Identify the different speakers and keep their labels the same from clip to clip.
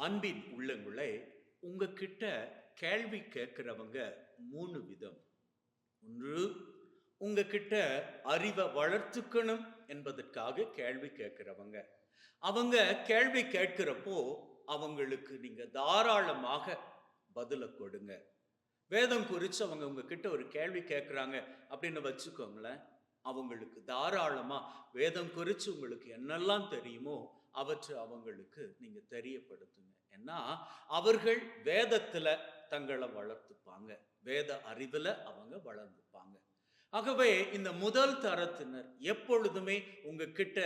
Speaker 1: அன்பின் உள்ளங்களே, உங்ககிட்ட கேள்வி கேட்கிறவங்க 3 விதம். ஒன்று, உங்ககிட்ட அறிவை வளர்த்துக்கணும் என்பதற்காக கேள்வி கேட்கிறவங்க. அவங்க கேள்வி கேட்கிறப்போ அவங்களுக்கு நீங்க தாராளமாக பதில கொடுங்க. வேதம் குறித்து அவங்க உங்ககிட்ட ஒரு கேள்வி கேட்குறாங்க அப்படின்னு வச்சுக்கோங்களேன். அவங்களுக்கு தாராளமா வேதம் குறித்து உங்களுக்கு என்னெல்லாம் தெரியுமோ அவற்றை அவங்களுக்கு நீங்க தெரியப்படுத்துங்க. ஏன்னா அவர்கள் வேதத்துல தங்களை வளர்த்துப்பாங்க, வேத அறிவுல அவங்க வளர்ந்துப்பாங்க. ஆகவே இந்த முதல் தரத்தினர் எப்பொழுதுமே உங்ககிட்ட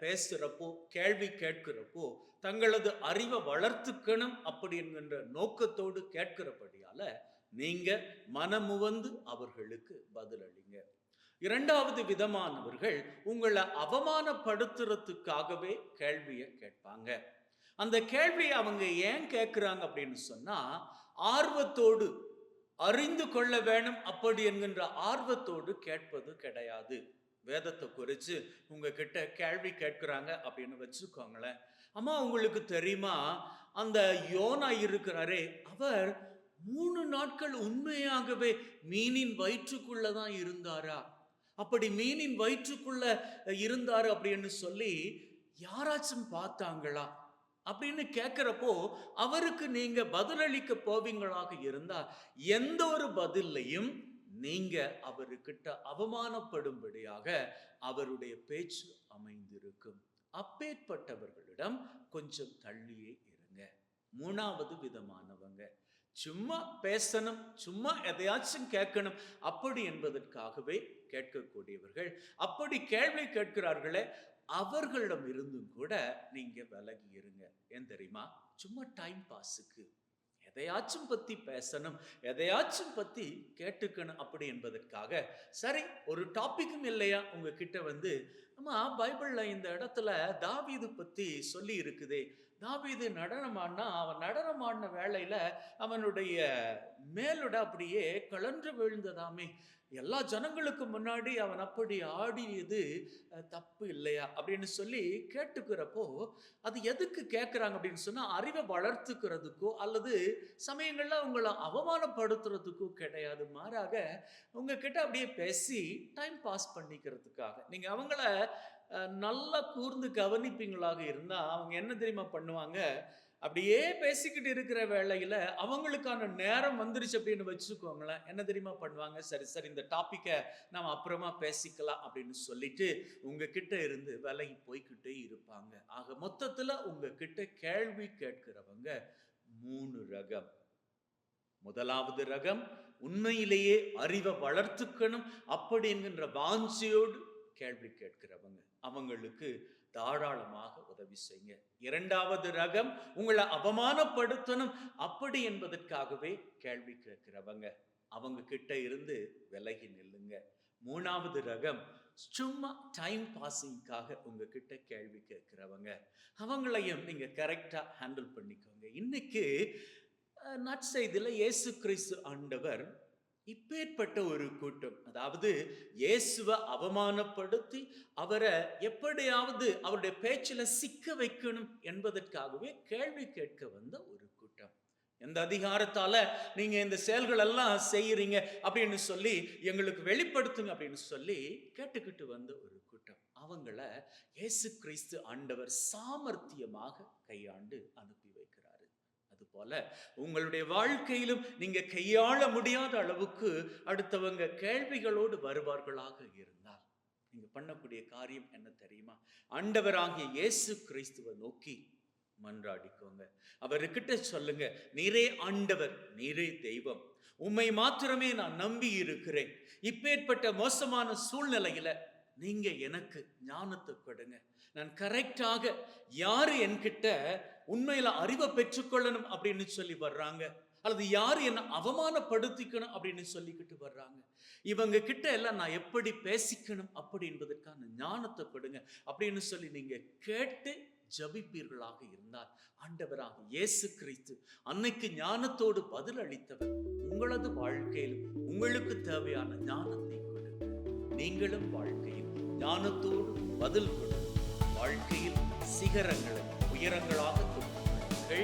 Speaker 1: பேசுறப்போ கேள்வி கேட்கிறப்போ தங்களது அறிவை வளர்த்துக்கணும் அப்படி என்கின்ற நோக்கத்தோடு கேட்கிறபடியால நீங்க மனமுவந்து அவர்களுக்கு பதிலளிங்க. இரண்டாவது விதமானவர்கள் உங்களை அவமானப்படுத்துறதுக்காகவே கேள்வியை கேட்பாங்க. அந்த கேள்வியை அவங்க ஏன் கேட்கிறாங்க அப்படின்னு சொன்னா, ஆர்வத்தோடு அறிந்து கொள்ள வேணும் அப்படி என்கின்ற ஆர்வத்தோடு கேட்பது கிடையாது. வேதத்தை குறித்து உங்ககிட்ட கேள்வி கேட்கிறாங்க அப்படின்னு வச்சுக்கோங்களேன். அம்மா, உங்களுக்கு தெரியுமா அந்த யோனா இருக்கிறாரே, அவர் 3 நாட்கள் உண்மையாகவே மீனின் வயிற்றுக்குள்ளதான் இருந்தாரா? அப்படி மீனின் வயிற்றுக்குள்ள இருந்தாரு அப்படின்னு சொல்லி யாராச்சும் பார்த்தாங்களா அப்படின்னு கேட்கிறப்போ அவருக்கு நீங்க பதிலளிக்க போவீங்களாக இருந்தா எந்த ஒரு பதிலையும் நீங்க அவர்கிட்ட அவமானப்படும்படியாக அவருடைய பேச்சு அமைந்திருக்கும். அப்பேற்பட்டவர்களிடம் கொஞ்சம் தள்ளியே இருங்க. மூணாவது விதமானவங்க சும்மா பேசணும், சும்மா எதையாச்சும் கேட்கணும் அப்படி என்பதற்காகவே கேட்கக்கூடியவர்கள். அப்படி கேள்வி கேட்கிறார்களே, அவர்களிடம் இருந்தும் கூட நீங்க விலகி இருங்க. ஏன் தெரியுமா? சும்மா டைம் பாஸுக்கு எதையாச்சும் பத்தி பேசணும், எதையாச்சும் பத்தி கேட்டுக்கணும் அப்படி என்பதற்காக, சரி ஒரு டாபிக்கும் இல்லையா உங்ககிட்ட வந்து, அம்மா பைபிள்ல இந்த இடத்துல தாவீது பத்தி சொல்லி இருக்குதே, தாவீது நடனமாடினா அவன் நடனமாடின வேளையில அவனுடைய மேலுட அப்படியே கலன்று விழுந்ததாமே, எல்லா ஜனங்களுக்கு முன்னாடி அவன் அப்படி ஆடியது தப்பு இல்லையா அப்படின்னு சொல்லி கேட்டுக்கிறப்போ அது எதுக்கு கேட்குறாங்க அப்படின்னு சொன்னால், அறிவை வளர்த்துக்கிறதுக்கோ அல்லது சமயங்களில் உங்களை அவமானப்படுத்துறதுக்கோ கிடையாது. மாறாக உங்ககிட்ட அப்படியே பேசி டைம் பாஸ் பண்ணிக்கிறதுக்காக. நீங்கள் அவங்கள நல்லா கூர்ந்து கவனிப்பீங்களாக இருந்தால் அவங்க என்ன தெரியுமா பண்ணுவாங்க, அப்படியே பேசிக்கிட்டு இருக்கிற வேளையில அவங்களுக்கான நேரம் வந்துருச்சு அப்படின்னு வச்சுக்கோங்களேன், என்ன தெரியுமா பண்ணுவாங்க, சரி சரி இந்த டாபிக்கை நம்ம அப்புறமா பேசிக்கலாம் அப்படின்னு சொல்லிட்டு உங்ககிட்ட இருந்து விலகி போய்கிட்டே இருப்பாங்க. ஆக மொத்தத்துல உங்ககிட்ட கேள்வி கேட்கிறவங்க 3 ரகம். முதலாவது ரகம் உண்மையிலேயே அறிவை வளர்த்துக்கணும் அப்படி என்கின்ற வாஞ்சியோடு கேள்வி கேட்கிறவங்க, அவங்களுக்கு தாராளமாக உதவி செய்யுங்க. இரண்டாவது ரகம் உங்களை அவமானப்படுத்தணும் அப்படி என்பதற்காகவே கேள்வி கேட்கிறவங்க, அவங்க கிட்ட இருந்து விலகி நில்லுங்க. மூணாவது ரகம் சும்மா டைம் பாசிங்காக உங்ககிட்ட கேள்வி கேட்கிறவங்க, அவங்களையும் நீங்க கரெக்டா ஹேண்டில் பண்ணிக்கோங்க. இன்னைக்கு நற்செய்தியில இயேசு கிறிஸ்து ஆண்டவர் இப்பேற்பட்ட ஒரு கூட்டம், அதாவது இயேசுவை அவமானப்படுத்தி அவரை எப்படியாவது அவருடைய பேச்சில் சிக்க வைக்கணும் என்பதற்காகவே கேள்வி கேட்க வந்த ஒரு கூட்டம். எந்த அதிகாரத்தால நீங்க இந்த செயல்கள் எல்லாம் செய்யறீங்க அப்படின்னு சொல்லி எங்களுக்கு வெளிப்படுத்துங்க அப்படின்னு சொல்லி கேட்டுக்கிட்டு வந்த ஒரு கூட்டம். அவங்கள இயேசு கிறிஸ்து ஆண்டவர் சாமர்த்தியமாக கையாண்டு அனுப்பி வைக்கிறாரு. அதுபோல உங்களுடைய வாழ்க்கையிலும் நீங்க கையாள முடியாத அளவுக்கு அடுத்தவங்க கேள்விகளோடு வருவார்களாக இருந்தால் நீங்க பண்ணக்கூடிய காரியம் என்ன தெரியுமா? ஆண்டவராகிய இயேசு கிறிஸ்துவை நோக்கி மன்றாடிக்கோங்க. அவர்கிட்ட சொல்லுங்க, நீரே ஆண்டவர், நீரே தெய்வம், உம்மை மாத்திரமே நான் நம்பி இருக்கிறேன். இப்பேற்பட்ட மோசமான சூழ்நிலையில நீங்க எனக்கு ஞானத்தை கொடுங்க. நான் கரெக்டாக யாரு என்கிட்ட உண்மையில அறிவை பெற்றுக்கொள்ளணும் அப்படின்னு சொல்லி வர்றாங்க, அல்லது யாரு என்ன அவமானப்படுத்திக்கணும் அப்படின்னு சொல்லிக்கிட்டு வர்றாங்க, இவங்க கிட்ட எல்லாம் நான் எப்படி பேசிக்கணும் அப்படி என்பதற்கான ஞானத்தை கொடுங்க அப்படின்னு சொல்லி நீங்க கேட்டு ஜபிப்பீர்களாக இருந்தால் ஆண்டவராக இயேசு கிறிஸ்து அன்னைக்கு ஞானத்தோடு பதில் அளித்தவர் உங்களது வாழ்க்கையில் உங்களுக்கு தேவையான ஞானத்தை கொடுங்க. நீங்களும் வாழ்க்கையில் ஞானத்தோடு பதில் கொடுங்க. வாழ்க்கையில் சிகரங்களை உயரங்களாக கொண்டு